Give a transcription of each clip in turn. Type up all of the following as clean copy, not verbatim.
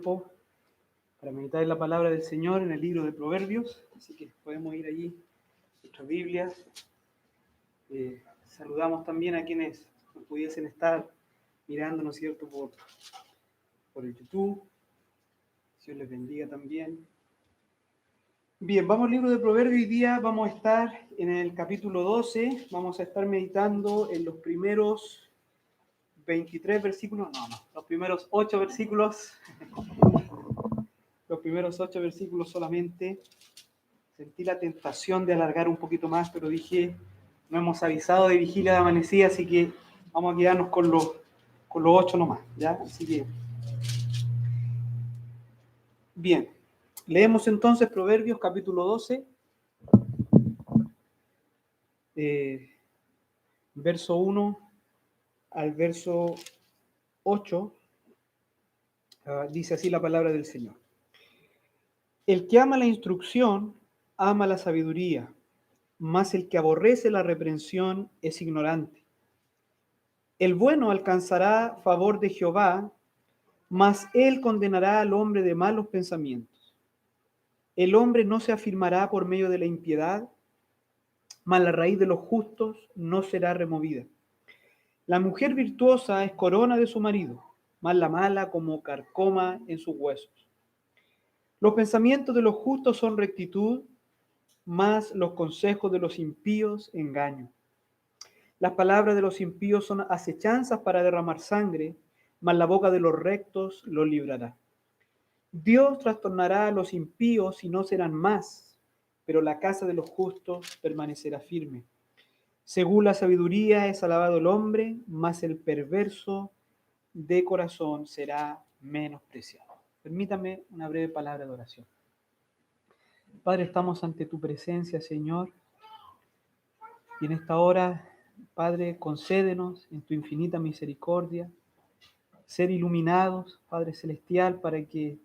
para meditar en la palabra del Señor en el libro de Proverbios, así que podemos ir allí, nuestras Biblias. Saludamos también a quienes nos pudiesen estar mirando, ¿no es cierto?, por el YouTube. Dios les bendiga también. Bien, vamos al libro de Proverbios. Hoy día vamos a estar en el capítulo 12, vamos a estar meditando en los primeros 23 versículos, los primeros 8 versículos, los primeros 8 versículos solamente. Sentí la tentación de alargar un poquito más, pero dije, no hemos avisado de vigilia de amanecida, así que vamos a quedarnos con los 8 nomás, ¿ya? Así que, bien, leemos entonces Proverbios capítulo 12, verso 1 al verso 8, dice así la palabra del Señor. El que ama la instrucción, ama la sabiduría, mas el que aborrece la reprensión es ignorante. El bueno alcanzará favor de Jehová, mas él condenará al hombre de malos pensamientos. El hombre no se afirmará por medio de la impiedad, mas la raíz de los justos no será removida. La mujer virtuosa es corona de su marido, mas la mala como carcoma en sus huesos. Los pensamientos de los justos son rectitud, mas los consejos de los impíos engaño. Las palabras de los impíos son acechanzas para derramar sangre, mas la boca de los rectos los librará. Dios trastornará a los impíos y no serán más, pero la casa de los justos permanecerá firme. Según la sabiduría es alabado el hombre, mas el perverso de corazón será menospreciado. Permítame una breve palabra de oración. Padre, estamos ante tu presencia, Señor, y en esta hora, Padre, concédenos en tu infinita misericordia ser iluminados, Padre Celestial, para que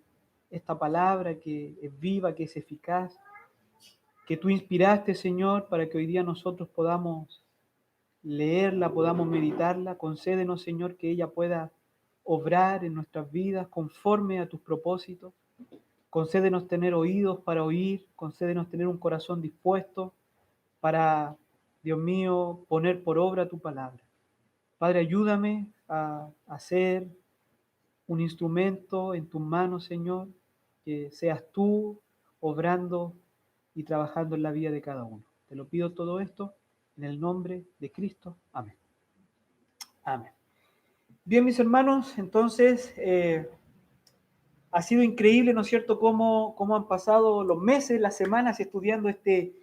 esta palabra que es viva, que es eficaz, que tú inspiraste, Señor, para que hoy día nosotros podamos leerla, podamos meditarla. Concédenos, Señor, que ella pueda obrar en nuestras vidas conforme a tus propósitos. Concédenos tener oídos para oír, concédenos tener un corazón dispuesto para, Dios mío, poner por obra tu palabra. Padre, ayúdame a ser un instrumento en tus manos, Señor, que seas tú obrando y trabajando en la vida de cada uno. Te lo pido todo esto en el nombre de Cristo. Amén. Amén. Bien, mis hermanos, entonces ha sido increíble, ¿no es cierto?, cómo han pasado los meses, las semanas estudiando este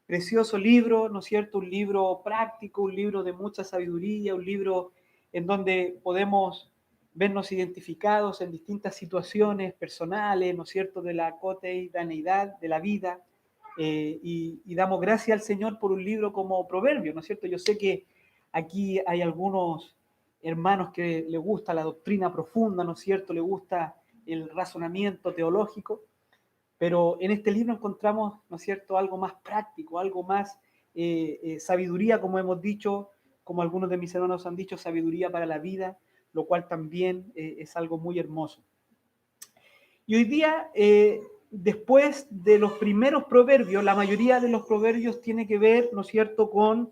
precioso libro, ¿no es cierto?, un libro práctico, un libro de mucha sabiduría, un libro en donde podemos vernos identificados en distintas situaciones personales, ¿no es cierto?, de la cotidianeidad de la vida, y damos gracias al Señor por un libro como Proverbios, ¿no es cierto? Yo sé que aquí hay algunos hermanos que les gusta la doctrina profunda, ¿no es cierto?, les gusta el razonamiento teológico, pero en este libro encontramos, ¿no es cierto?, algo más práctico, algo más sabiduría, como hemos dicho, como algunos de mis hermanos han dicho, sabiduría para la vida, lo cual también es algo muy hermoso. Y hoy día, después de los primeros proverbios, la mayoría de los proverbios tiene que ver, ¿no es cierto?, con,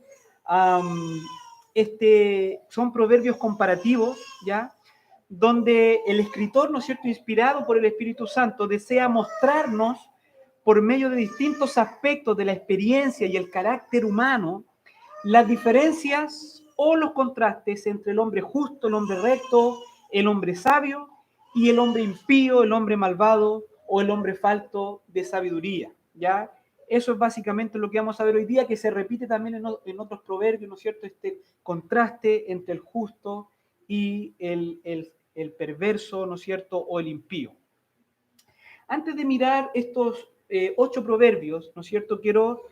son proverbios comparativos, ¿ya?, donde el escritor, ¿no es cierto?, inspirado por el Espíritu Santo, desea mostrarnos por medio de distintos aspectos de la experiencia y el carácter humano, las diferencias o los contrastes entre el hombre justo, el hombre recto, el hombre sabio y el hombre impío, el hombre malvado o el hombre falto de sabiduría, ¿ya? Eso es básicamente lo que vamos a ver hoy día, que se repite también en otros proverbios, ¿no es cierto?, este contraste entre el justo y el perverso, ¿no es cierto?, o el impío. Antes de mirar estos 8 proverbios, ¿no es cierto?, quiero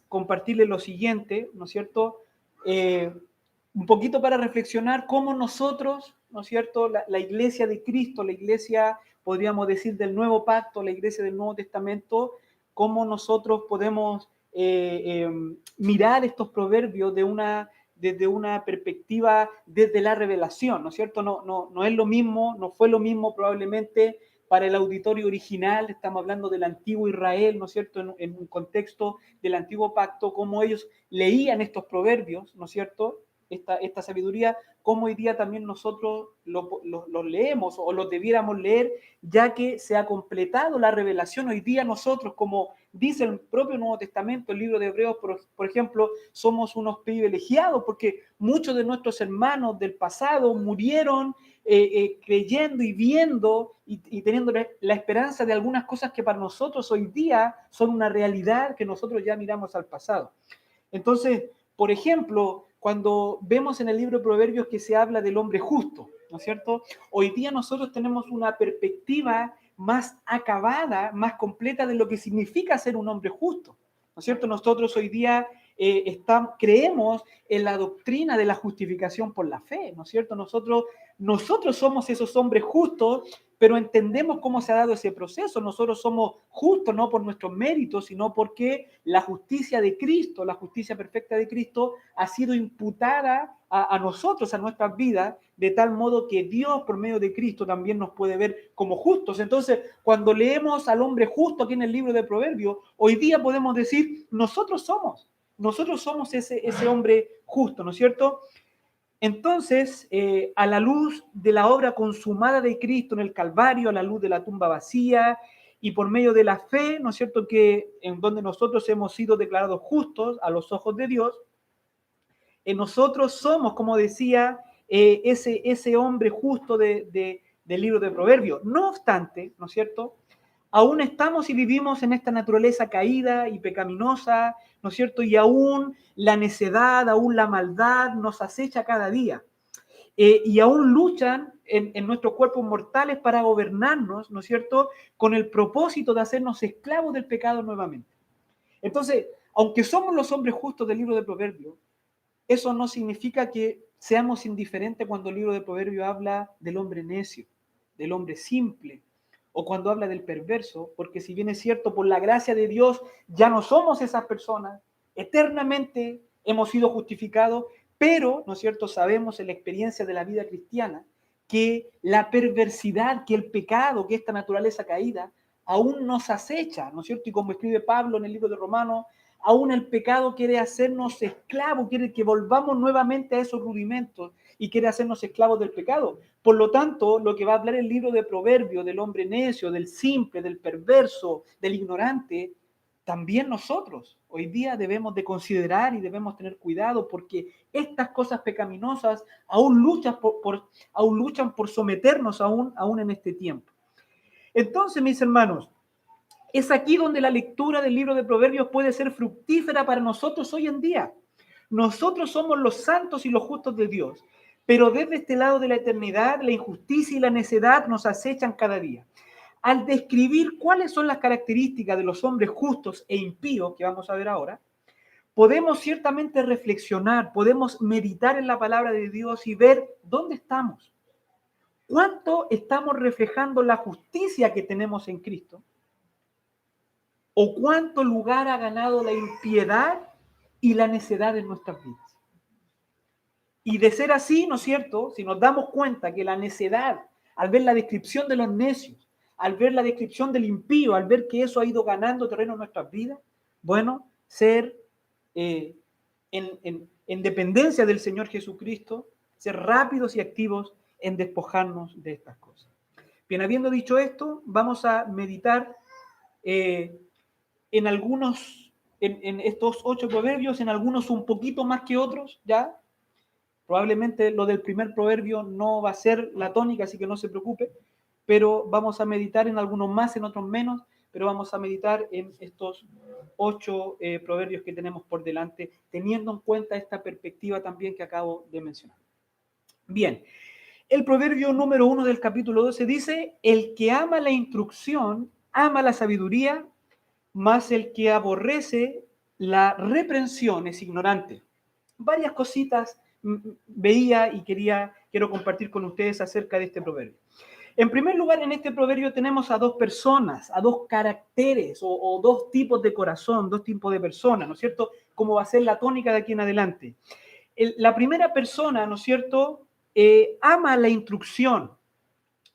compartirles lo siguiente, ¿no es cierto?, un poquito para reflexionar cómo nosotros, ¿no es cierto?, la iglesia de Cristo, la iglesia, podríamos decir, del Nuevo Pacto, la iglesia del Nuevo Testamento, cómo nosotros podemos mirar estos proverbios de una desde una perspectiva desde la revelación, ¿no es cierto? No es lo mismo, no fue lo mismo probablemente para el auditorio original, estamos hablando del antiguo Israel, ¿no es cierto? En un contexto del antiguo pacto, cómo ellos leían estos proverbios, ¿no es cierto? Esta sabiduría, como hoy día también nosotros los leemos o los debiéramos leer, ya que se ha completado la revelación. Hoy día nosotros, como dice el propio Nuevo Testamento, el libro de Hebreos, por ejemplo, somos unos privilegiados porque muchos de nuestros hermanos del pasado murieron creyendo y viendo y teniendo la esperanza de algunas cosas que para nosotros hoy día son una realidad que nosotros ya miramos al pasado. Entonces, por ejemplo, cuando vemos en el libro de Proverbios que se habla del hombre justo, ¿no es cierto? Hoy día nosotros tenemos una perspectiva más acabada, más completa de lo que significa ser un hombre justo, ¿no es cierto? Nosotros hoy día creemos en la doctrina de la justificación por la fe, ¿no es cierto? Nosotros somos esos hombres justos, pero entendemos cómo se ha dado ese proceso. Nosotros somos justos no por nuestros méritos, sino porque la justicia de Cristo, la justicia perfecta de Cristo, ha sido imputada a nosotros, a nuestras vidas, de tal modo que Dios, por medio de Cristo, también nos puede ver como justos. Entonces, cuando leemos al hombre justo aquí en el libro de Proverbios, hoy día podemos decir, nosotros somos ese hombre justo, ¿no es cierto? Entonces, a la luz de la obra consumada de Cristo en el Calvario, a la luz de la tumba vacía y por medio de la fe, ¿no es cierto?, que en donde nosotros hemos sido declarados justos a los ojos de Dios, nosotros somos, como decía, ese hombre justo del libro de Proverbios. No obstante, ¿no es cierto?, aún estamos y vivimos en esta naturaleza caída y pecaminosa, ¿no es cierto? Y aún la necedad, aún la maldad nos acecha cada día. Y aún luchan en nuestros cuerpos mortales para gobernarnos, ¿no es cierto? Con el propósito de hacernos esclavos del pecado nuevamente. Entonces, aunque somos los hombres justos del libro de Proverbios, eso no significa que seamos indiferentes cuando el libro de Proverbios habla del hombre necio, del hombre simple, o cuando habla del perverso, porque si bien es cierto, por la gracia de Dios ya no somos esas personas, eternamente hemos sido justificados, pero, ¿no es cierto?, sabemos en la experiencia de la vida cristiana que la perversidad, que el pecado, que esta naturaleza caída, aún nos acecha, ¿no es cierto? Y como escribe Pablo en el libro de Romanos, aún el pecado quiere hacernos esclavos, quiere que volvamos nuevamente a esos rudimentos y quiere hacernos esclavos del pecado. Por lo tanto, lo que va a hablar el libro de Proverbios del hombre necio, del simple, del perverso, del ignorante, también nosotros hoy día debemos de considerar y debemos tener cuidado porque estas cosas pecaminosas aún luchan por someternos aún en este tiempo. Entonces, mis hermanos, es aquí donde la lectura del libro de Proverbios puede ser fructífera para nosotros hoy en día. Nosotros somos los santos y los justos de Dios, pero desde este lado de la eternidad, la injusticia y la necedad nos acechan cada día. Al describir cuáles son las características de los hombres justos e impíos, que vamos a ver ahora, podemos ciertamente reflexionar, podemos meditar en la palabra de Dios y ver dónde estamos. ¿Cuánto estamos reflejando la justicia que tenemos en Cristo? ¿O cuánto lugar ha ganado la impiedad y la necedad en nuestras vidas? Y de ser así, ¿no es cierto? Si nos damos cuenta que la necedad, al ver la descripción de los necios, al ver la descripción del impío, al ver que eso ha ido ganando terreno en nuestras vidas, bueno, ser en dependencia del Señor Jesucristo, ser rápidos y activos en despojarnos de estas cosas. Bien, habiendo dicho esto, vamos a meditar en estos 8 proverbios, en algunos un poquito más que otros, ¿ya? Probablemente lo del primer proverbio no va a ser la tónica, así que no se preocupe, pero vamos a meditar en algunos más, en otros menos, pero vamos a meditar en estos 8 proverbios que tenemos por delante, teniendo en cuenta esta perspectiva también que acabo de mencionar. Bien, el proverbio número 1 del capítulo 12 dice, el que ama la instrucción, ama la sabiduría, mas el que aborrece la reprensión es ignorante. Varias cositas veía y quiero compartir con ustedes acerca de este proverbio. En primer lugar, en este proverbio tenemos a dos personas, a dos caracteres o dos tipos de corazón, dos tipos de personas, ¿no es cierto? Como va a ser la tónica de aquí en adelante. La primera persona, ¿no es cierto?, ama la instrucción.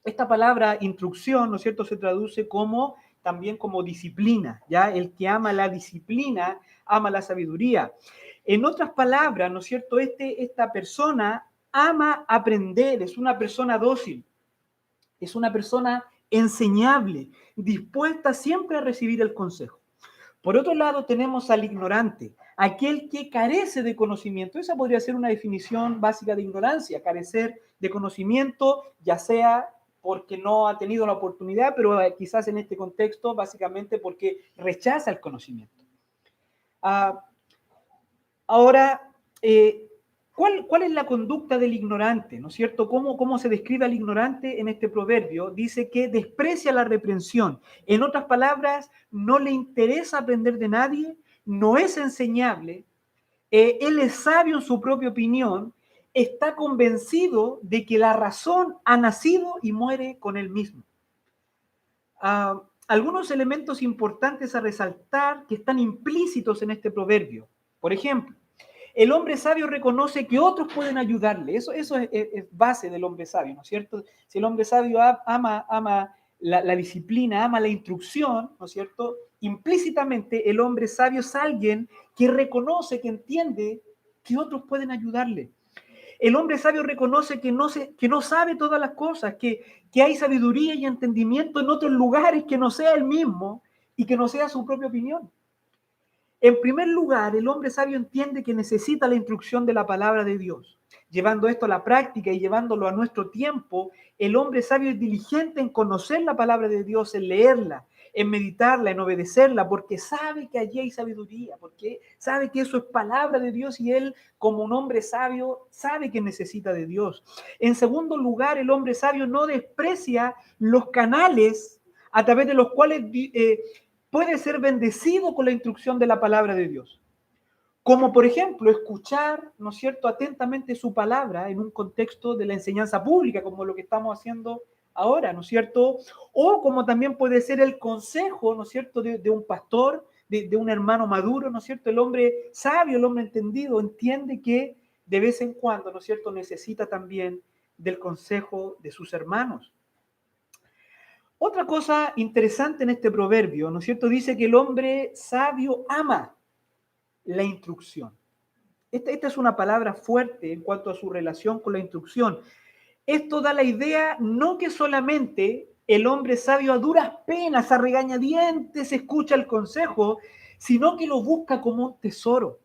Esta palabra instrucción, ¿no es cierto?, se traduce como también como disciplina, ¿ya? El que ama la disciplina, ama la sabiduría. En otras palabras, ¿no es cierto?, esta persona ama aprender, es una persona dócil, es una persona enseñable, dispuesta siempre a recibir el consejo. Por otro lado, tenemos al ignorante, aquel que carece de conocimiento. Esa podría ser una definición básica de ignorancia, carecer de conocimiento, ya sea porque no ha tenido la oportunidad, pero quizás en este contexto, básicamente porque rechaza el conocimiento. Ah, ahora, ¿cuál es la conducta del ignorante? ¿No es cierto? ¿Cómo se describe al ignorante en este proverbio? Dice que desprecia la reprensión. En otras palabras, no le interesa aprender de nadie, no es enseñable, él es sabio en su propia opinión, está convencido de que la razón ha nacido y muere con él mismo. Algunos elementos importantes a resaltar que están implícitos en este proverbio. Por ejemplo, el hombre sabio reconoce que otros pueden ayudarle. Eso es base del hombre sabio, ¿no es cierto? Si el hombre sabio ama la disciplina, ama la instrucción, ¿no es cierto? Implícitamente el hombre sabio es alguien que reconoce, que entiende que otros pueden ayudarle. El hombre sabio reconoce que no sabe todas las cosas, que hay sabiduría y entendimiento en otros lugares que no sea él mismo y que no sea su propia opinión. En primer lugar, el hombre sabio entiende que necesita la instrucción de la palabra de Dios. Llevando esto a la práctica y llevándolo a nuestro tiempo, el hombre sabio es diligente en conocer la palabra de Dios, en leerla, en meditarla, en obedecerla, porque sabe que allí hay sabiduría, porque sabe que eso es palabra de Dios y él, como un hombre sabio, sabe que necesita de Dios. En segundo lugar, el hombre sabio no desprecia los canales a través de los cuales puede ser bendecido con la instrucción de la palabra de Dios. Como por ejemplo, escuchar, ¿no es cierto?, atentamente su palabra en un contexto de la enseñanza pública, como lo que estamos haciendo ahora, ¿no es cierto? O como también puede ser el consejo, ¿no es cierto?, de un pastor, de un hermano maduro, ¿no es cierto? El hombre sabio, el hombre entendido, entiende que de vez en cuando, ¿no es cierto?, necesita también del consejo de sus hermanos. Otra cosa interesante en este proverbio, ¿no es cierto? Dice que el hombre sabio ama la instrucción. Esta es una palabra fuerte en cuanto a su relación con la instrucción. Esto da la idea no que solamente el hombre sabio a duras penas, a regañadientes, escucha el consejo, sino que lo busca como un tesoro.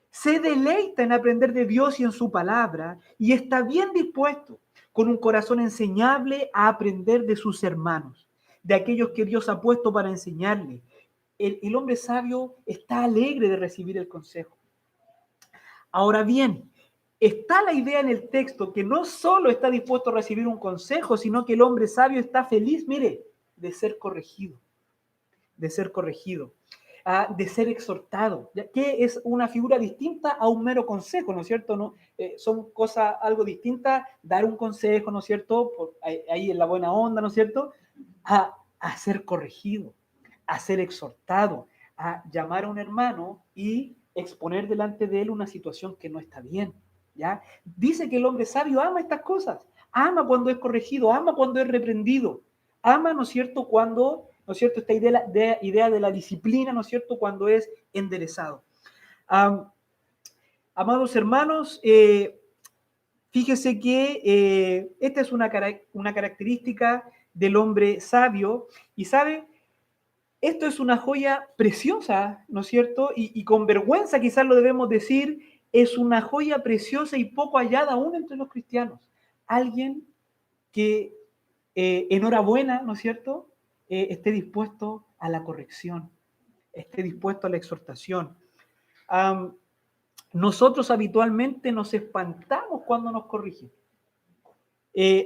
Se deleita en aprender de Dios y en su palabra y está bien dispuesto, con un corazón enseñable, a aprender de sus hermanos, de aquellos que Dios ha puesto para enseñarle. El hombre sabio está alegre de recibir el consejo. Ahora bien, está la idea en el texto que no solo está dispuesto a recibir un consejo, sino que el hombre sabio está feliz, mire, de ser corregido, de ser corregido, de ser exhortado, ya que es una figura distinta a un mero consejo, ¿no es cierto? ¿No? Son cosas algo distintas, dar un consejo, ¿no es cierto? Ahí en la buena onda, ¿no es cierto? A ser corregido, a ser exhortado, a llamar a un hermano y exponer delante de él una situación que no está bien, ¿ya? Dice que el hombre sabio ama estas cosas, ama cuando es corregido, ama cuando es reprendido, ama, ¿no es cierto?, cuando, ¿no es cierto?, esta idea de la disciplina, ¿no es cierto?, cuando es enderezado. Amados hermanos, fíjese que esta es una característica del hombre sabio y sabe, esto es una joya preciosa, ¿no es cierto? Y con vergüenza quizás lo debemos decir, es una joya preciosa y poco hallada aún entre los cristianos. Alguien que, enhorabuena, ¿no es cierto?, esté dispuesto a la corrección, esté dispuesto a la exhortación. Nosotros habitualmente nos espantamos cuando nos corrigen.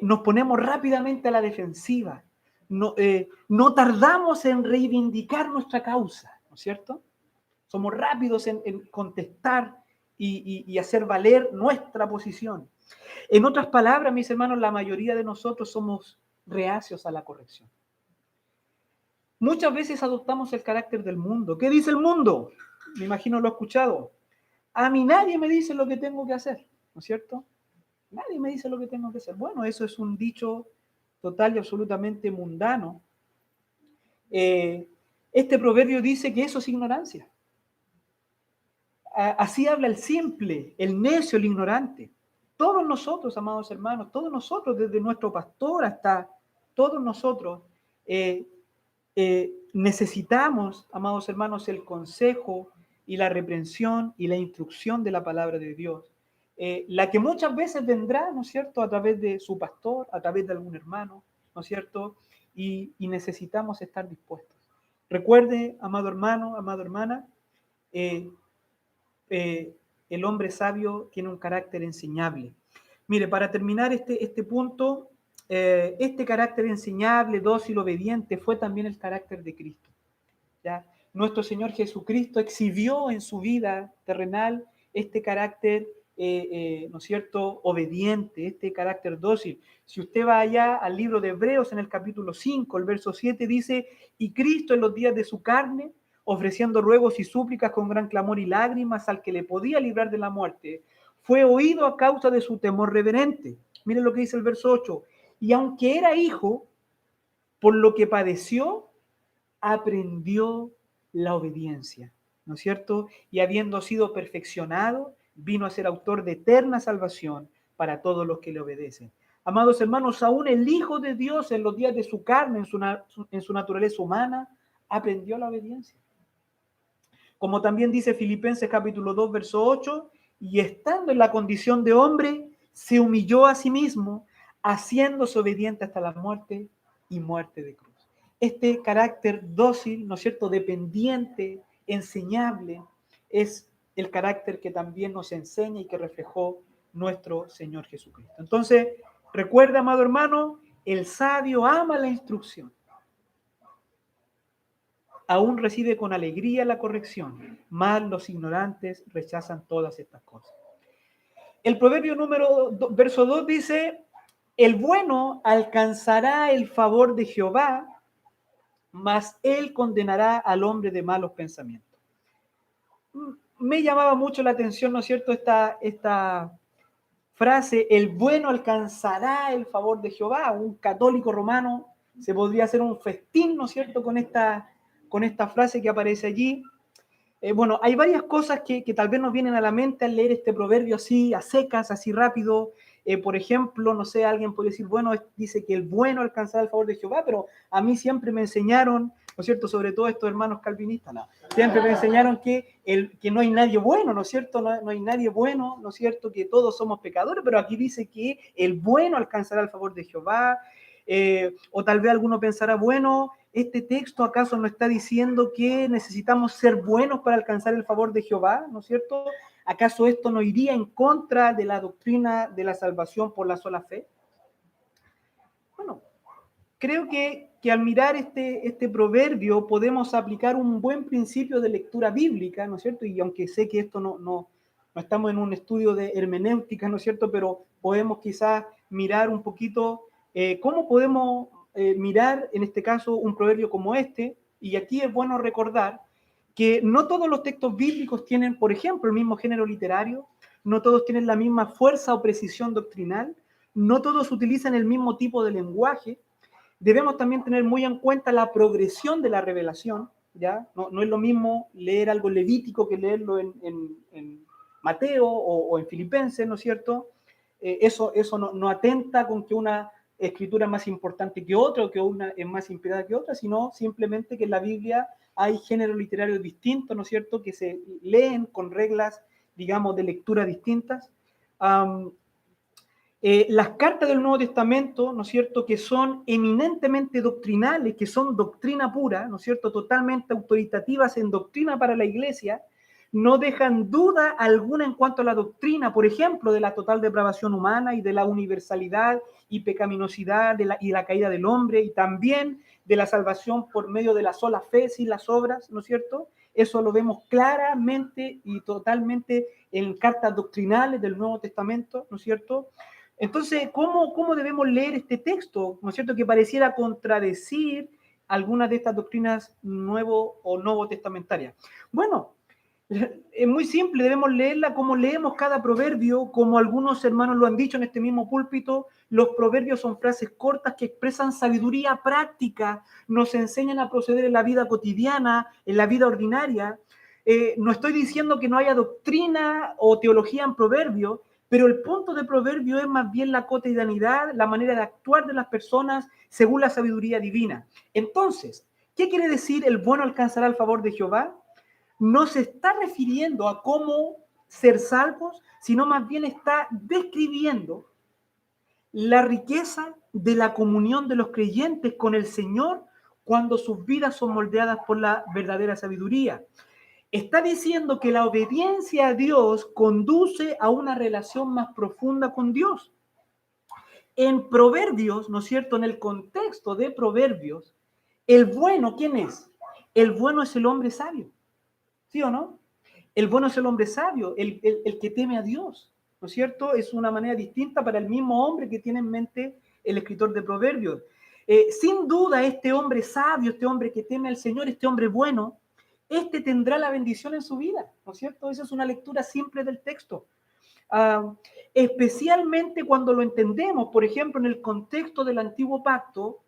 Nos ponemos rápidamente a la defensiva. No tardamos en reivindicar nuestra causa, ¿no es cierto? Somos rápidos en contestar y hacer valer nuestra posición. En otras palabras, mis hermanos, la mayoría de nosotros somos reacios a la corrección. Muchas veces adoptamos el carácter del mundo. ¿Qué dice el mundo? Me imagino lo he escuchado. A mí nadie me dice lo que tengo que hacer, ¿no es cierto? Nadie me dice lo que tengo que hacer. Bueno, eso es un dicho total y absolutamente mundano. Este proverbio dice que eso es ignorancia. Así habla el simple, el necio, el ignorante. Todos nosotros, amados hermanos, todos nosotros, desde nuestro pastor hasta todos nosotros, eh, necesitamos, amados hermanos, el consejo y la reprensión y la instrucción de la palabra de Dios. La que muchas veces vendrá, ¿no es cierto?, a través de su pastor, a través de algún hermano, ¿no es cierto? Y necesitamos estar dispuestos. Recuerde, amado hermano, amada hermana, eh, el hombre sabio tiene un carácter enseñable. Mire, para terminar este punto, este carácter enseñable, dócil, obediente, fue también el carácter de Cristo. ¿Ya? Nuestro Señor Jesucristo exhibió en su vida terrenal este carácter, ¿no es cierto?, obediente, este carácter dócil. Si usted va allá al libro de Hebreos en el capítulo 5, el verso 7 dice, y Cristo en los días de su carne, ofreciendo ruegos y súplicas con gran clamor y lágrimas al que le podía librar de la muerte, fue oído a causa de su temor reverente. Miren lo que dice el verso 8. Y aunque era hijo, por lo que padeció, aprendió la obediencia, ¿no es cierto? Y habiendo sido perfeccionado, vino a ser autor de eterna salvación para todos los que le obedecen. Amados hermanos, aún el Hijo de Dios en los días de su carne, en su naturaleza humana, aprendió la obediencia. Como también dice Filipenses capítulo 2, verso 8, y estando en la condición de hombre, se humilló a sí mismo, haciéndose obediente hasta la muerte y muerte de cruz. Este carácter dócil, ¿no es cierto?, dependiente, enseñable, es el carácter que también nos enseña y que reflejó nuestro Señor Jesucristo. Entonces, recuerda, amado hermano, el sabio ama la instrucción. Aún recibe con alegría la corrección, mas los ignorantes rechazan todas estas cosas. El proverbio verso 2 dice, el bueno alcanzará el favor de Jehová, mas él condenará al hombre de malos pensamientos. Me llamaba mucho la atención, ¿no es cierto?, esta frase, el bueno alcanzará el favor de Jehová. Un católico romano se podría hacer un festín, ¿no es cierto?, con esta frase que aparece allí. Bueno, hay varias cosas que tal vez nos vienen a la mente al leer este proverbio así, a secas, así rápido. Por ejemplo, no sé, alguien puede decir, bueno, dice que el bueno alcanzará el favor de Jehová, pero a mí siempre me enseñaron, ¿no es cierto?, sobre todo estos hermanos calvinistas, no, siempre me enseñaron que no hay nadie bueno, ¿no es cierto?, no hay nadie bueno, ¿no es cierto?, que todos somos pecadores, pero aquí dice que el bueno alcanzará el favor de Jehová. O tal vez alguno pensará, bueno, ¿este texto acaso no está diciendo que necesitamos ser buenos para alcanzar el favor de Jehová? ¿No es cierto? ¿Acaso esto no iría en contra de la doctrina de la salvación por la sola fe? Bueno, creo que al mirar este proverbio podemos aplicar un buen principio de lectura bíblica, ¿no es cierto? Y aunque sé que esto no estamos en un estudio de hermenéutica, ¿no es cierto? Pero podemos quizás mirar un poquito cómo podemos mirar, en este caso, un proverbio como este. Y aquí es bueno recordar que no todos los textos bíblicos tienen, por ejemplo, el mismo género literario, no todos tienen la misma fuerza o precisión doctrinal, no todos utilizan el mismo tipo de lenguaje. Debemos también tener muy en cuenta la progresión de la revelación, ¿ya? No es lo mismo leer algo levítico que leerlo en Mateo o en Filipenses, ¿no es cierto? Eso no atenta con que una escritura es más importante que otra o que una es más inspirada que otra, sino simplemente que en la Biblia hay géneros literarios distintos, ¿no es cierto?, que se leen con reglas, digamos, de lectura distintas. Las cartas del Nuevo Testamento, ¿no es cierto?, que son eminentemente doctrinales, que son doctrina pura, ¿no es cierto?, totalmente autoritativas en doctrina para la iglesia, no dejan duda alguna en cuanto a la doctrina, por ejemplo, de la total depravación humana y de la universalidad y pecaminosidad y la caída del hombre, y también de la salvación por medio de la sola fe sin las obras, ¿no es cierto? Eso lo vemos claramente y totalmente en cartas doctrinales del Nuevo Testamento, ¿no es cierto? Entonces, ¿cómo debemos leer este texto? ¿No es cierto? Que pareciera contradecir algunas de estas doctrinas nuevo o nuevo testamentarias. Bueno, Es muy simple, debemos leerla como leemos cada proverbio, como algunos hermanos lo han dicho en este mismo púlpito. Los proverbios son frases cortas que expresan sabiduría práctica, nos enseñan a proceder en la vida cotidiana, en la vida ordinaria. No estoy diciendo que no haya doctrina o teología en proverbios, pero el punto de proverbio es más bien la cotidianidad, la manera de actuar de las personas según la sabiduría divina. Entonces, ¿qué quiere decir el bueno alcanzará el favor de Jehová? No se está refiriendo a cómo ser salvos, sino más bien está describiendo la riqueza de la comunión de los creyentes con el Señor cuando sus vidas son moldeadas por la verdadera sabiduría. Está diciendo que la obediencia a Dios conduce a una relación más profunda con Dios. En Proverbios, ¿no es cierto? En el contexto de Proverbios, el bueno, ¿quién es? El bueno es el hombre sabio, ¿sí o no? El bueno es el hombre sabio, el que teme a Dios, ¿no es cierto? Es una manera distinta para el mismo hombre que tiene en mente el escritor de Proverbios. Sin duda, este hombre sabio, este hombre que teme al Señor, este hombre bueno, este tendrá la bendición en su vida, ¿no es cierto? Esa es una lectura simple del texto. Especialmente cuando lo entendemos, por ejemplo, en el contexto del antiguo pacto,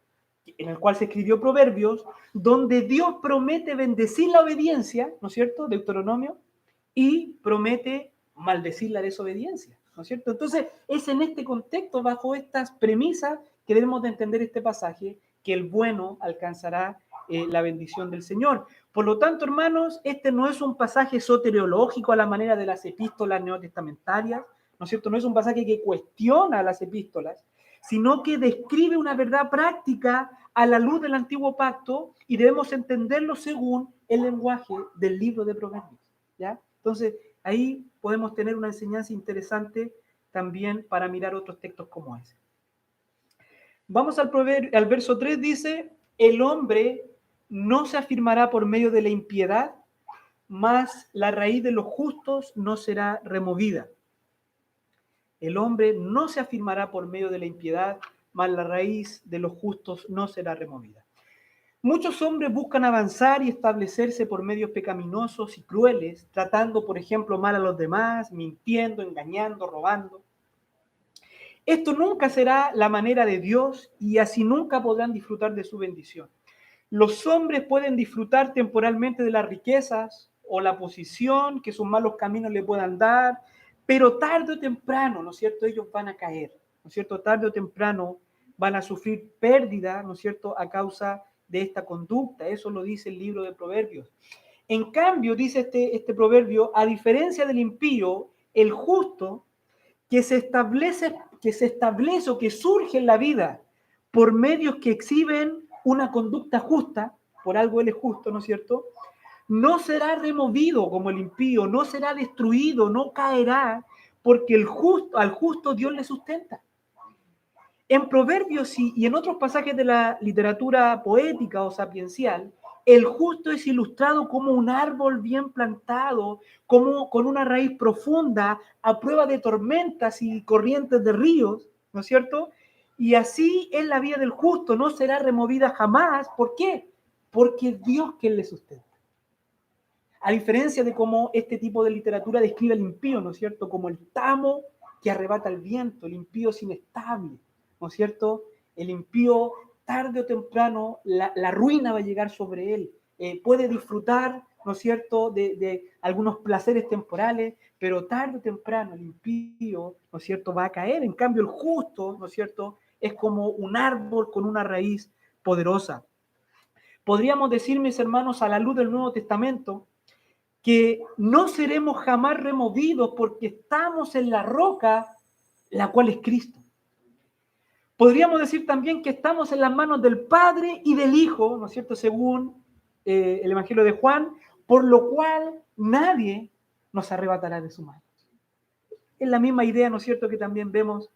en el cual se escribió Proverbios, donde Dios promete bendecir la obediencia, ¿no es cierto? Deuteronomio, y promete maldecir la desobediencia, ¿no es cierto? Entonces, es en este contexto, bajo estas premisas, que debemos de entender este pasaje, que el bueno alcanzará la bendición del Señor. Por lo tanto, hermanos, este no es un pasaje soteriológico a la manera de las epístolas neotestamentarias, ¿no es cierto? No es un pasaje que cuestiona las epístolas, sino que describe una verdad práctica a la luz del antiguo pacto y debemos entenderlo según el lenguaje del libro de Proverbios, ¿ya? Entonces, ahí podemos tener una enseñanza interesante también para mirar otros textos como ese. Vamos al verso 3, dice, el hombre no se afirmará por medio de la impiedad, mas la raíz de los justos no será removida. El hombre no se afirmará por medio de la impiedad, mas la raíz de los justos no será removida. Muchos hombres buscan avanzar y establecerse por medios pecaminosos y crueles, tratando, por ejemplo, mal a los demás, mintiendo, engañando, robando. Esto nunca será la manera de Dios y así nunca podrán disfrutar de su bendición. Los hombres pueden disfrutar temporalmente de las riquezas o la posición que sus malos caminos le puedan dar, pero tarde o temprano, ¿no es cierto?, ellos van a caer, ¿no es cierto?, tarde o temprano van a sufrir pérdida, ¿no es cierto?, a causa de esta conducta. Eso lo dice el libro de Proverbios. En cambio, dice este proverbio, a diferencia del impío, el justo que se establece o que surge en la vida por medios que exhiben una conducta justa, por algo él es justo, ¿no es cierto?, no será removido como el impío, no será destruido, no caerá, porque al justo Dios le sustenta. En Proverbios y en otros pasajes de la literatura poética o sapiencial, el justo es ilustrado como un árbol bien plantado, como con una raíz profunda, a prueba de tormentas y corrientes de ríos, ¿no es cierto? Y así es la vida del justo, no será removida jamás. ¿Por qué? Porque es Dios quien le sustenta. A diferencia de cómo este tipo de literatura describe al impío, ¿no es cierto? Como el tamo que arrebata el viento, el impío es inestable, ¿no es cierto? El impío, tarde o temprano, la ruina va a llegar sobre él. Puede disfrutar, ¿no es cierto?, de algunos placeres temporales, pero tarde o temprano el impío, ¿no es cierto?, va a caer. En cambio, el justo, ¿no es cierto?, es como un árbol con una raíz poderosa. Podríamos decir, mis hermanos, a la luz del Nuevo Testamento, que no seremos jamás removidos porque estamos en la roca, la cual es Cristo. Podríamos decir también que estamos en las manos del Padre y del Hijo, ¿no es cierto?, según el Evangelio de Juan, por lo cual nadie nos arrebatará de su mano. Es la misma idea, ¿no es cierto?, que también vemos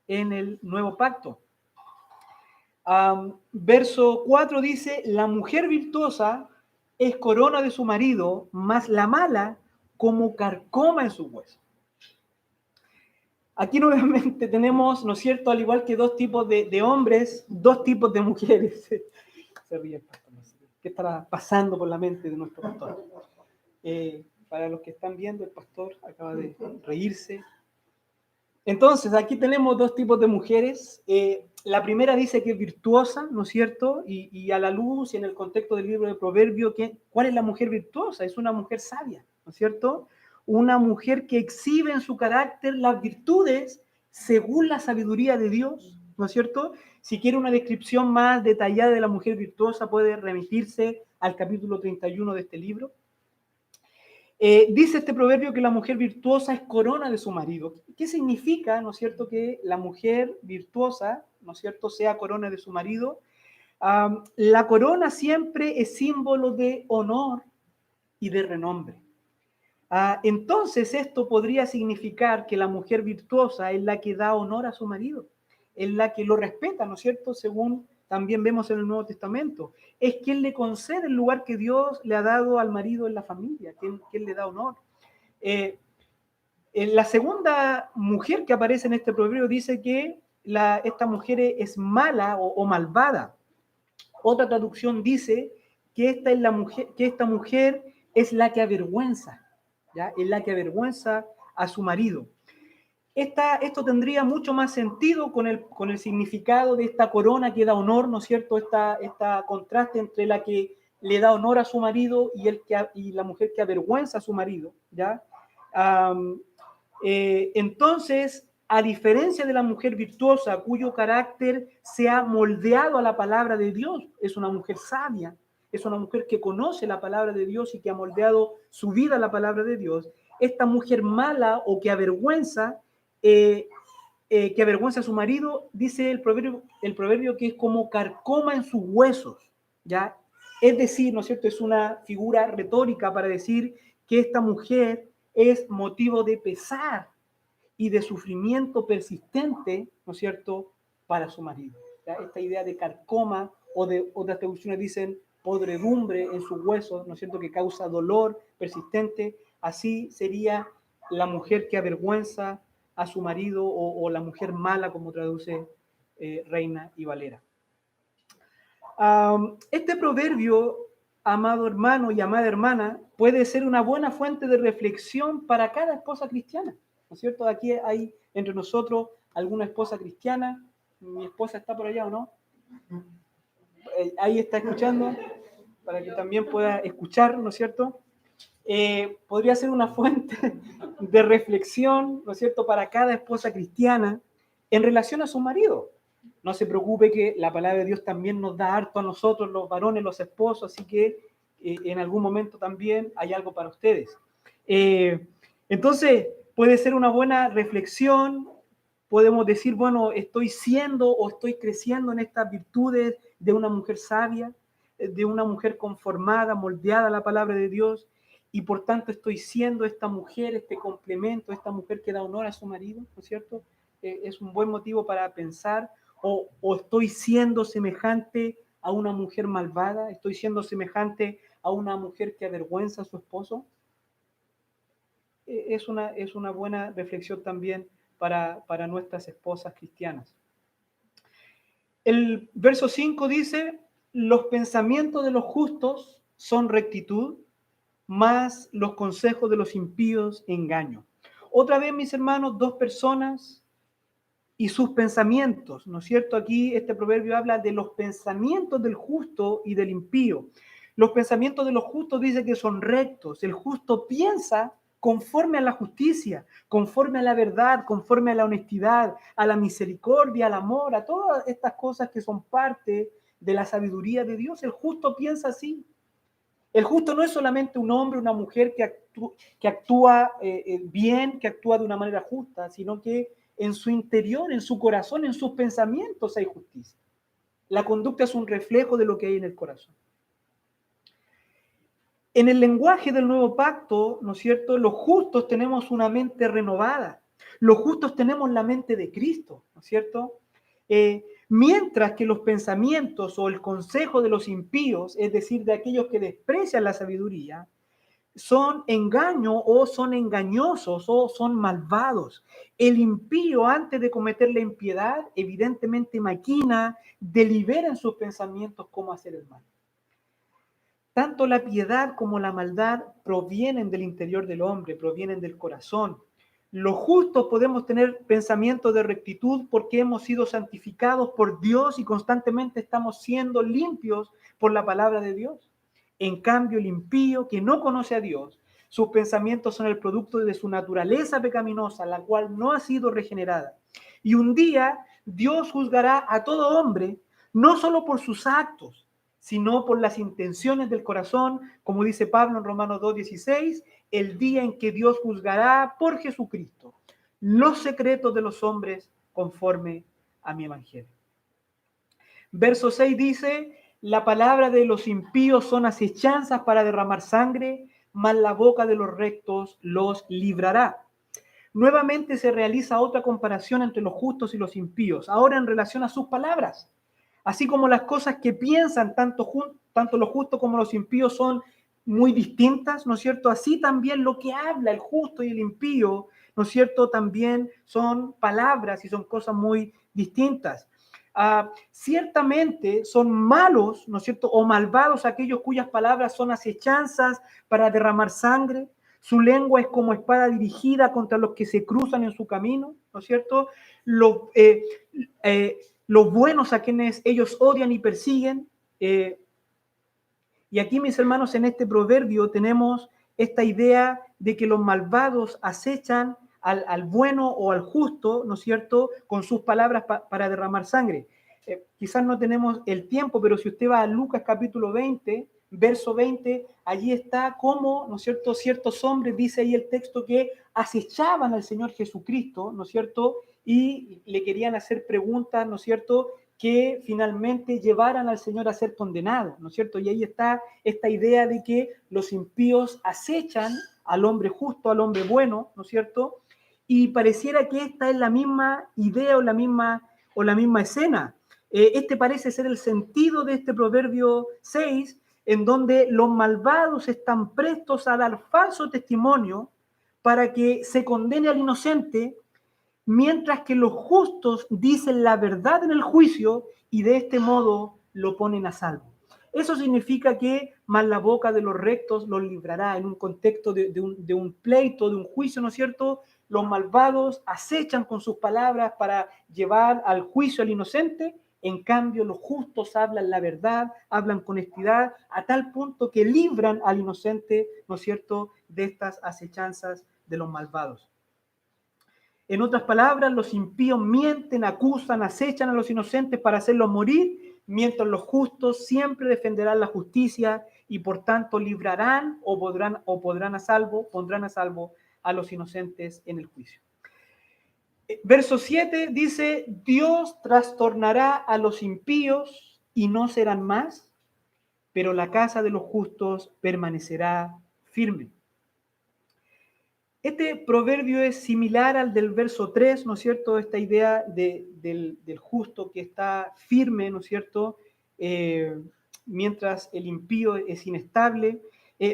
en el Nuevo Pacto. Verso 4 dice, la mujer virtuosa es corona de su marido, mas la mala como carcoma en su hueso. Aquí nuevamente tenemos, ¿no es cierto?, al igual que dos tipos de hombres, dos tipos de mujeres. Se ríe el pastor, no sé qué estará pasando por la mente de nuestro pastor. Para los que están viendo, el pastor acaba de reírse. Entonces, aquí tenemos dos tipos de mujeres. La primera dice que es virtuosa, ¿no es cierto? Y a la luz y en el contexto del libro de Proverbios, ¿cuál es la mujer virtuosa? Es una mujer sabia, ¿no es cierto? Una mujer que exhibe en su carácter las virtudes según la sabiduría de Dios, ¿no es cierto? Si quiere una descripción más detallada de la mujer virtuosa, puede remitirse al capítulo 31 de este libro. Dice este proverbio que la mujer virtuosa es corona de su marido. ¿Qué significa, no es cierto, que la mujer virtuosa, no es cierto, sea corona de su marido? La corona siempre es símbolo de honor y de renombre. Entonces esto podría significar que la mujer virtuosa es la que da honor a su marido, es la que lo respeta, ¿no es cierto? Según también vemos en el Nuevo Testamento. Es quien le concede el lugar que Dios le ha dado al marido en la familia, quien le da honor. La segunda mujer que aparece en este proverbio dice que esta mujer es mala o malvada. Otra traducción dice que esta mujer es la que avergüenza, ¿ya? Es la que avergüenza a su marido. Esto tendría mucho más sentido con el significado de esta corona que da honor, ¿no es cierto? Esta contraste entre la que le da honor a su marido y la mujer que avergüenza a su marido, ¿ya? Entonces, a diferencia de la mujer virtuosa, cuyo carácter se ha moldeado a la palabra de Dios, es una mujer sabia, es una mujer que conoce la palabra de Dios y que ha moldeado su vida a la palabra de Dios. Esta mujer mala o que avergüenza a su marido, dice el proverbio que es como carcoma en sus huesos, ¿ya? Es decir, ¿no es cierto? Es una figura retórica para decir que esta mujer es motivo de pesar y de sufrimiento persistente, ¿no es cierto?, para su marido. ¿Ya? Esta idea de carcoma o de otras traducciones dicen podredumbre en sus huesos, ¿no es cierto?, que causa dolor persistente. Así sería la mujer que avergüenza a su marido o la mujer mala, como traduce Reina y Valera. Este proverbio, amado hermano y amada hermana, puede ser una buena fuente de reflexión para cada esposa cristiana, ¿no es cierto? Aquí hay entre nosotros alguna esposa cristiana. Mi esposa está por allá, ¿o no? Ahí está escuchando, para que también pueda escuchar, ¿no es cierto? Podría ser una fuente de reflexión, ¿no es cierto?, para cada esposa cristiana en relación a su marido. No se preocupe que la palabra de Dios también nos da harto a nosotros, los varones, los esposos, así que en algún momento también hay algo para ustedes. Entonces, puede ser una buena reflexión. Podemos decir, bueno, estoy siendo o estoy creciendo en estas virtudes de una mujer sabia, de una mujer conformada, moldeada a la palabra de Dios, y por tanto estoy siendo esta mujer, este complemento, esta mujer que da honor a su marido, ¿no es cierto? Es un buen motivo para pensar, o estoy siendo semejante a una mujer malvada, estoy siendo semejante a una mujer que avergüenza a su esposo. Es una buena reflexión también para nuestras esposas cristianas. El verso 5 dice, los pensamientos de los justos son rectitud, más los consejos de los impíos engaño. Otra vez, mis hermanos, dos personas y sus pensamientos, ¿no es cierto? Aquí este proverbio habla de los pensamientos del justo y del impío. Los pensamientos de los justos dice que son rectos. El justo piensa conforme a la justicia, conforme a la verdad, conforme a la honestidad, a la misericordia, al amor, a todas estas cosas que son parte de la sabiduría de Dios. El justo piensa así. El justo no es solamente un hombre, una mujer que actúa bien, que actúa de una manera justa, sino que en su interior, en su corazón, en sus pensamientos hay justicia. La conducta es un reflejo de lo que hay en el corazón. En el lenguaje del nuevo pacto, ¿no es cierto?, los justos tenemos una mente renovada. Los justos tenemos la mente de Cristo, ¿no es cierto? Mientras que los pensamientos o el consejo de los impíos, es decir, de aquellos que desprecian la sabiduría, son engaño o son engañosos o son malvados. El impío, antes de cometer la impiedad, evidentemente maquina, delibera en sus pensamientos cómo hacer el mal. Tanto la piedad como la maldad provienen del interior del hombre, provienen del corazón. Los justos podemos tener pensamientos de rectitud porque hemos sido santificados por Dios y constantemente estamos siendo limpios por la palabra de Dios. En cambio, el impío que no conoce a Dios, sus pensamientos son el producto de su naturaleza pecaminosa, la cual no ha sido regenerada. Y un día Dios juzgará a todo hombre, no solo por sus actos, sino por las intenciones del corazón, como dice Pablo en Romanos 2:16, el día en que Dios juzgará por Jesucristo los secretos de los hombres conforme a mi evangelio. Verso 6 dice, la palabra de los impíos son acechanzas para derramar sangre, mas la boca de los rectos los librará. Nuevamente se realiza otra comparación entre los justos y los impíos, ahora en relación a sus palabras. Así como las cosas que piensan tanto los justos como los impíos son muy distintas, ¿no es cierto? Así también lo que habla el justo y el impío, ¿no es cierto? También son palabras y son cosas muy distintas. Ciertamente son malos, ¿no es cierto? O malvados aquellos cuyas palabras son acechanzas para derramar sangre. Su lengua es como espada dirigida contra los que se cruzan en su camino, ¿no es cierto? Los buenos a quienes ellos odian y persiguen. Y aquí, mis hermanos, en este proverbio tenemos esta idea de que los malvados acechan al bueno o al justo, ¿no es cierto?, con sus palabras para derramar sangre. Quizás no tenemos el tiempo, pero si usted va a Lucas capítulo 20, verso 20, allí está cómo, ¿no es cierto?, ciertos hombres, dice ahí el texto, que acechaban al Señor Jesucristo, ¿no es cierto?, y le querían hacer preguntas, ¿no es cierto?, que finalmente llevaran al Señor a ser condenado, ¿no es cierto? Y ahí está esta idea de que los impíos acechan al hombre justo, al hombre bueno, ¿no es cierto? Y pareciera que esta es la misma idea o la misma escena. Este parece ser el sentido de este proverbio 6, en donde los malvados están prestos a dar falso testimonio para que se condene al inocente, mientras que los justos dicen la verdad en el juicio y de este modo lo ponen a salvo. Eso significa que más la boca de los rectos los librará en un contexto de un pleito, de un juicio, ¿no es cierto? Los malvados acechan con sus palabras para llevar al juicio al inocente, en cambio los justos hablan la verdad, hablan con honestidad, a tal punto que libran al inocente, ¿no es cierto?, de estas acechanzas de los malvados. En otras palabras, los impíos mienten, acusan, acechan a los inocentes para hacerlos morir, mientras los justos siempre defenderán la justicia y por tanto librarán o pondrán a salvo a los inocentes en el juicio. Verso 7 dice, Dios trastornará a los impíos y no serán más, pero la casa de los justos permanecerá firme. Este proverbio es similar al del verso 3, ¿no es cierto? Esta idea del justo que está firme, ¿no es cierto? Mientras el impío es inestable.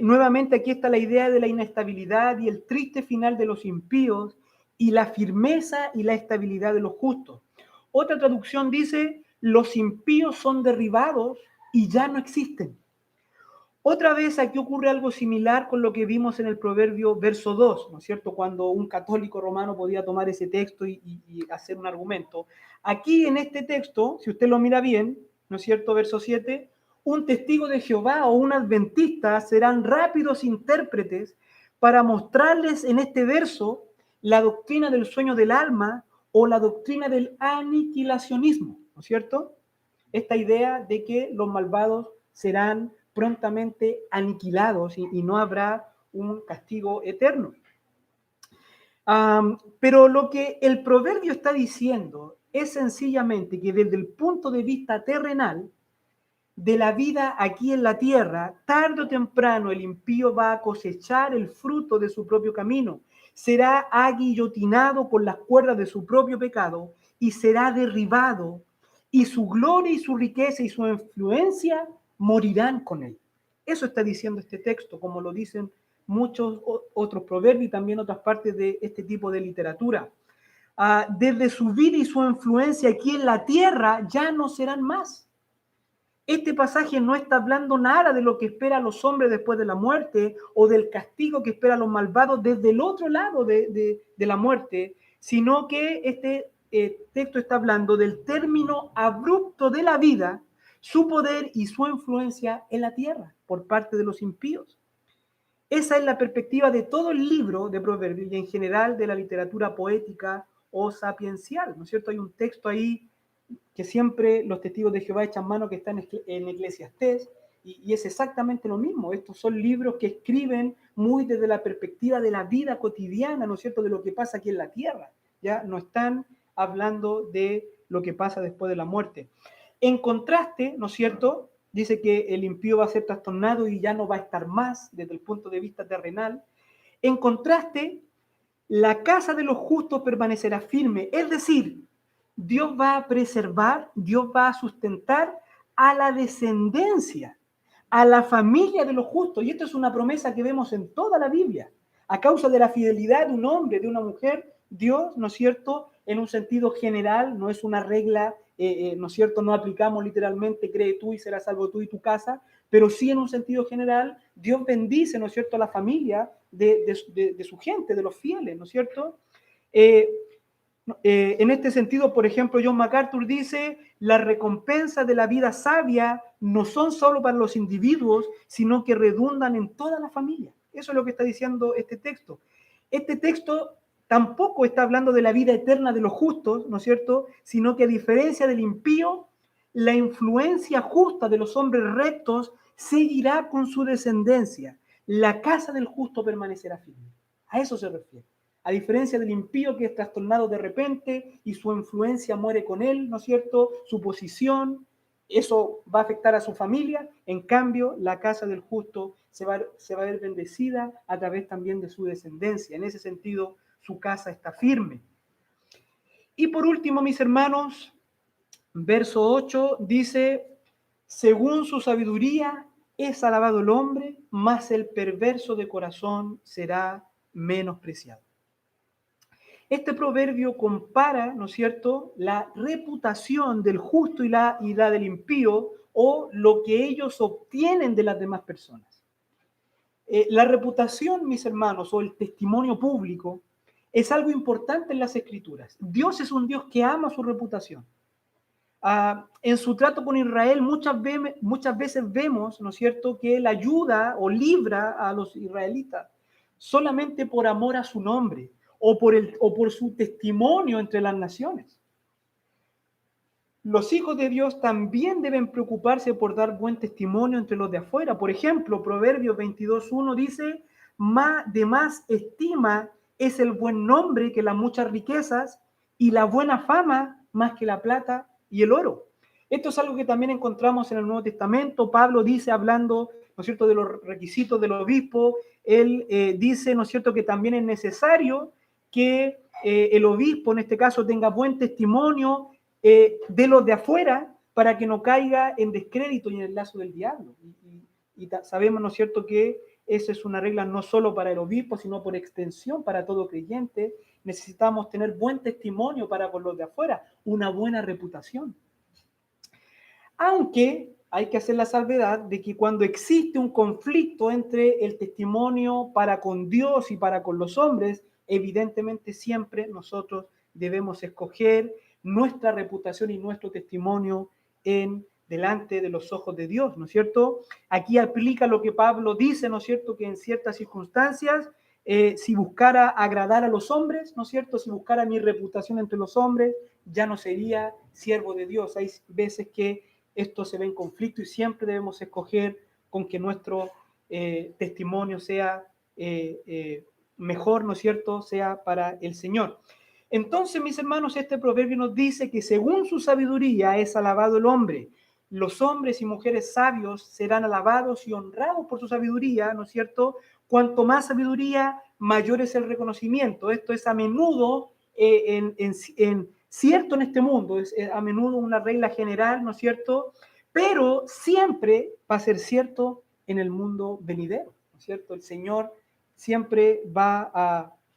Nuevamente aquí está la idea de la inestabilidad y el triste final de los impíos y la firmeza y la estabilidad de los justos. Otra traducción dice, los impíos son derribados y ya no existen. Otra vez aquí ocurre algo similar con lo que vimos en el proverbio verso 2, ¿no es cierto? Cuando un católico romano podía tomar ese texto y hacer un argumento. Aquí en este texto, si usted lo mira bien, ¿no es cierto? Verso 7, un testigo de Jehová o un adventista serán rápidos intérpretes para mostrarles en este verso la doctrina del sueño del alma o la doctrina del aniquilacionismo, ¿no es cierto? Esta idea de que los malvados serán prontamente aniquilados y no habrá un castigo eterno. Pero lo que el proverbio está diciendo es sencillamente que desde el punto de vista terrenal, de la vida aquí en la tierra, tarde o temprano el impío va a cosechar el fruto de su propio camino, será aguillotinado por las cuerdas de su propio pecado y será derribado, y su gloria y su riqueza y su influencia morirán con él. Eso está diciendo este texto, como lo dicen muchos otros proverbios y también otras partes de este tipo de literatura. Desde su vida y su influencia aquí en la tierra ya no serán más. Este pasaje no está hablando nada de lo que espera a los hombres después de la muerte o del castigo que espera a los malvados desde el otro lado de la muerte, sino que este texto está hablando del término abrupto de la vida, su poder y su influencia en la tierra por parte de los impíos. Esa es la perspectiva de todo el libro de Proverbios y en general de la literatura poética o sapiencial, ¿no es cierto? Hay un texto ahí que siempre los testigos de Jehová echan mano que está en Eclesiastés, y es exactamente lo mismo. Estos son libros que escriben muy desde la perspectiva de la vida cotidiana, ¿no es cierto?, de lo que pasa aquí en la tierra. Ya no están hablando de lo que pasa después de la muerte. En contraste, ¿no es cierto?, dice que el impío va a ser trastornado y ya no va a estar más desde el punto de vista terrenal. En contraste, la casa de los justos permanecerá firme, es decir, Dios va a preservar, Dios va a sustentar a la descendencia, a la familia de los justos. Y esto es una promesa que vemos en toda la Biblia. A causa de la fidelidad de un hombre, de una mujer, Dios, ¿no es cierto?, en un sentido general, no es una regla, ¿no es cierto?, no aplicamos literalmente, cree tú y serás salvo tú y tu casa, pero sí en un sentido general, Dios bendice, ¿no es cierto?, a la familia de su gente, de los fieles, ¿no es cierto? En este sentido, por ejemplo, John MacArthur dice, las recompensas de la vida sabia no son solo para los individuos, sino que redundan en toda la familia. Eso es lo que está diciendo este texto. Este texto tampoco está hablando de la vida eterna de los justos, ¿no es cierto?, sino que a diferencia del impío, la influencia justa de los hombres rectos seguirá con su descendencia. La casa del justo permanecerá firme. A eso se refiere. A diferencia del impío que es trastornado de repente y su influencia muere con él, ¿no es cierto?, su posición, eso va a afectar a su familia. En cambio, la casa del justo se va a ver bendecida a través también de su descendencia. En ese sentido, su casa está firme. Y por último, mis hermanos, verso 8 dice, según su sabiduría es alabado el hombre, mas el perverso de corazón será menospreciado. Este proverbio compara, ¿no es cierto?, la reputación del justo y la del impío, o lo que ellos obtienen de las demás personas. La reputación, mis hermanos, o el testimonio público, es algo importante en las Escrituras. Dios es un Dios que ama su reputación. En su trato con Israel muchas veces vemos, ¿no es cierto?, que Él ayuda o libra a los israelitas solamente por amor a su nombre o por su testimonio entre las naciones. Los hijos de Dios también deben preocuparse por dar buen testimonio entre los de afuera. Por ejemplo, Proverbios 22:1 dice, de más estima es el buen nombre que las muchas riquezas y la buena fama más que la plata y el oro. Esto es algo que también encontramos en el Nuevo Testamento. Pablo dice, hablando, ¿no es cierto?, de los requisitos del obispo, él dice, ¿no es cierto?, que también es necesario que el obispo, en este caso, tenga buen testimonio de los de afuera para que no caiga en descrédito y en el lazo del diablo. Y sabemos, ¿no es cierto?, que esa es una regla no solo para el obispo, sino por extensión para todo creyente. Necesitamos tener buen testimonio para con los de afuera, una buena reputación. Aunque hay que hacer la salvedad de que cuando existe un conflicto entre el testimonio para con Dios y para con los hombres, evidentemente siempre nosotros debemos escoger nuestra reputación y nuestro testimonio delante de los ojos de Dios, ¿no es cierto? Aquí aplica lo que Pablo dice, ¿no es cierto?, que en ciertas circunstancias, si buscara agradar a los hombres, ¿no es cierto?, si buscara mi reputación entre los hombres, ya no sería siervo de Dios. Hay veces que esto se ve en conflicto y siempre debemos escoger con que nuestro testimonio sea mejor, ¿no es cierto?, sea para el Señor. Entonces, mis hermanos, este proverbio nos dice que según su sabiduría es alabado el hombre. Los hombres y mujeres sabios serán alabados y honrados por su sabiduría, ¿no es cierto? Cuanto más sabiduría, mayor es el reconocimiento. Esto es a menudo cierto en este mundo, es a menudo una regla general, ¿no es cierto? Pero siempre va a ser cierto en el mundo venidero, ¿no es cierto? El Señor siempre va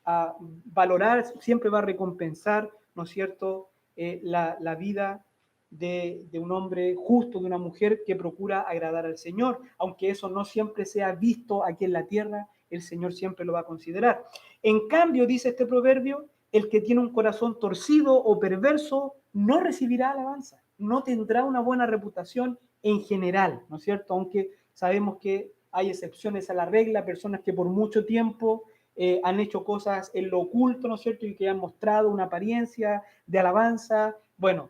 a valorar, siempre va a recompensar, ¿no es cierto?, la vida de un hombre justo, de una mujer que procura agradar al Señor, aunque eso no siempre sea visto aquí en la tierra, el Señor siempre lo va a considerar. En cambio, dice este proverbio, el que tiene un corazón torcido o perverso no recibirá alabanza, no tendrá una buena reputación en general, ¿no es cierto? Aunque sabemos que hay excepciones a la regla, personas que por mucho tiempo han hecho cosas en lo oculto, ¿no es cierto? Y que han mostrado una apariencia de alabanza. Bueno,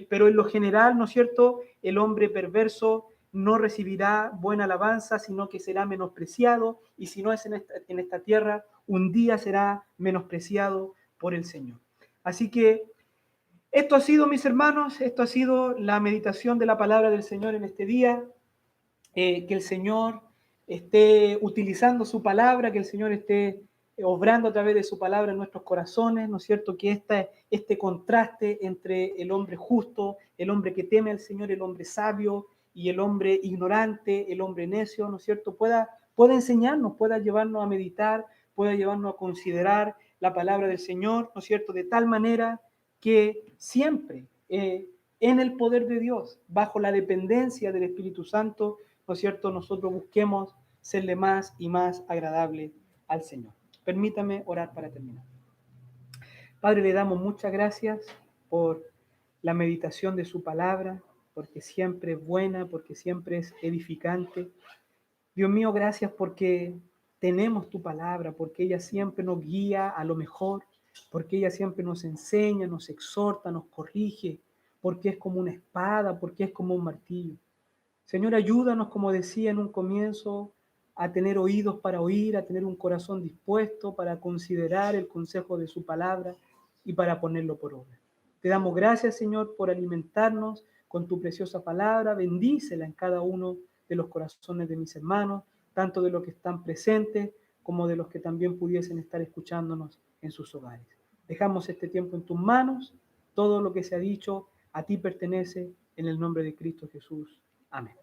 pero en lo general, ¿no es cierto? El hombre perverso no recibirá buena alabanza, sino que será menospreciado, y si no es en esta tierra, un día será menospreciado por el Señor. Así que esto ha sido, mis hermanos, esto ha sido la meditación de la palabra del Señor en este día. Que el Señor esté utilizando su palabra, que el Señor esté obrando a través de su palabra en nuestros corazones, ¿no es cierto? Que este contraste entre el hombre justo, el hombre que teme al Señor, el hombre sabio y el hombre ignorante, el hombre necio, ¿no es cierto? Pueda enseñarnos, pueda llevarnos a meditar, pueda llevarnos a considerar la palabra del Señor, ¿no es cierto? De tal manera que siempre en el poder de Dios, bajo la dependencia del Espíritu Santo, ¿no es cierto?, nosotros busquemos serle más y más agradable al Señor. Permítame orar para terminar. Padre, le damos muchas gracias por la meditación de su palabra, porque siempre es buena, porque siempre es edificante. Dios mío, gracias porque tenemos tu palabra, porque ella siempre nos guía a lo mejor, porque ella siempre nos enseña, nos exhorta, nos corrige, porque es como una espada, porque es como un martillo. Señor, ayúdanos, como decía en un comienzo, a tener oídos para oír, a tener un corazón dispuesto para considerar el consejo de su palabra y para ponerlo por obra. Te damos gracias, Señor, por alimentarnos con tu preciosa palabra. Bendícela en cada uno de los corazones de mis hermanos, tanto de los que están presentes como de los que también pudiesen estar escuchándonos en sus hogares. Dejamos este tiempo en tus manos. Todo lo que se ha dicho a ti pertenece en el nombre de Cristo Jesús. Amén.